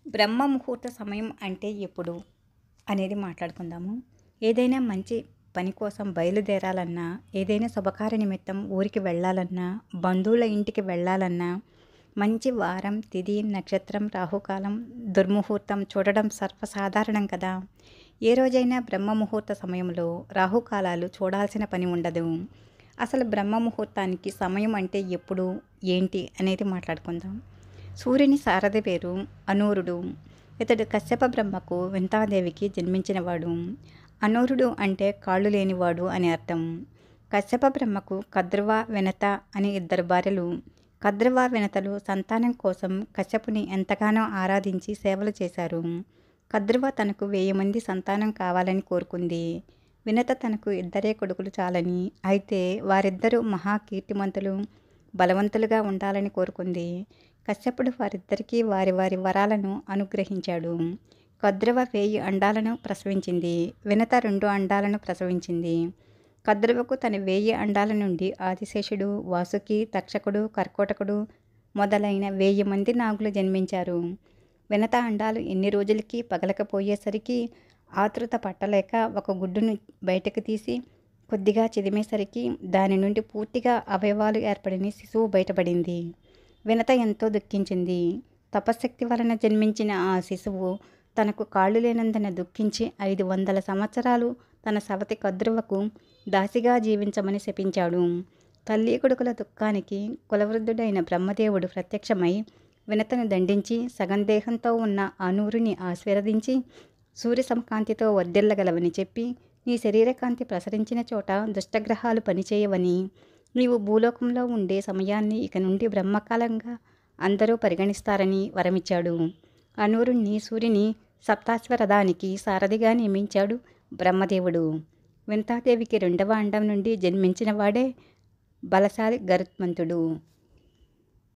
బ్రహ్మ ముహూర్త సమయం అంటే ఎప్పుడు అనేది మాట్లాడుకుందాము. ఏదైనా మంచి పని కోసం బయలుదేరాలన్నా, ఏదైనా శుభకార్య నిమిత్తం ఊరికి వెళ్ళాలన్నా, బంధువుల ఇంటికి వెళ్ళాలన్నా, మంచి వారం, తిథి, నక్షత్రం, రాహుకాలం, దుర్ముహూర్తం చూడడం సర్వసాధారణం కదా. ఏ రోజైనా బ్రహ్మ ముహూర్త సమయంలో రాహుకాలాలు చూడాల్సిన పని ఉండదు. అసలు బ్రహ్మ ముహూర్తానికి సమయం అంటే ఎప్పుడు, ఏంటి అనేది మాట్లాడుకుందాం. సూర్యుని సారథి పేరు అనూరుడు. ఇతడు కశ్యప బ్రహ్మకు వింతాదేవికి జన్మించినవాడు. అనూరుడు అంటే కాళ్ళు లేనివాడు అని అర్థం. కశ్యప బ్రహ్మకు కద్రువ, వినత అని ఇద్దరు భార్యలు. కద్రువ, వినతలు సంతానం కోసం కశ్యపుని ఎంతగానో ఆరాధించి సేవలు చేశారు. కద్రువ తనకు 1000 మంది సంతానం కావాలని కోరుకుంది. వినత తనకు 2 కొడుకులు చాలని, అయితే వారిద్దరూ మహాకీర్తిమంతులు, బలవంతులుగా ఉండాలని కోరుకుంది. కశ్యపుడు వారిద్దరికీ వారి వారి వరాలను అనుగ్రహించాడు. కద్రువ 1000 అండాలను ప్రసవించింది. వినత 2 అండాలను ప్రసవించింది. కద్రువకు తన 1000 అండాల నుండి ఆదిశేషుడు, వాసుకి, తక్షకుడు, కర్కోటకుడు మొదలైన 1000 మంది నాగులు జన్మించారు. వినత అండాలు ఎన్ని రోజులకి పగలకపోయేసరికి ఆతృత పట్టలేక ఒక గుడ్డును బయటకు తీసి కొద్దిగా చిదిమేసరికి దాని నుండి పూర్తిగా అవయవాలు ఏర్పడిన శిశువు బయటపడింది. వినత ఎంతో దుఃఖించింది. తపశ్శక్తి వలన జన్మించిన ఆ శిశువు తనకు కాళ్ళు లేనందున దుఃఖించి 500 సంవత్సరాలు తన సవతి కద్రువకు దాసిగా జీవించమని శపించాడు. తల్లి కొడుకుల దుఃఖానికి కులవృద్ధుడైన బ్రహ్మదేవుడు ప్రత్యక్షమై వినతను దండించి సగం దేహంతో ఉన్న అనూరుని ఆశీర్వదించి సూర్య సమకాంతితో వర్ధిల్లగలవని చెప్పి, నీ శరీరకాంతి ప్రసరించిన చోట దుష్టగ్రహాలు పనిచేయవని, నీవు భూలోకంలో ఉండే సమయాన్ని ఇక నుండి బ్రహ్మకాలంగా అందరూ పరిగణిస్తారని వరమిచ్చాడు. అనూరుణ్ణి సూర్యుని సప్తాశ్వరథానికి సారథిగా నియమించాడు బ్రహ్మదేవుడు. వింతాదేవికి 2వ అండం నుండి జన్మించిన వాడే బలశాలి గరుత్మంతుడు.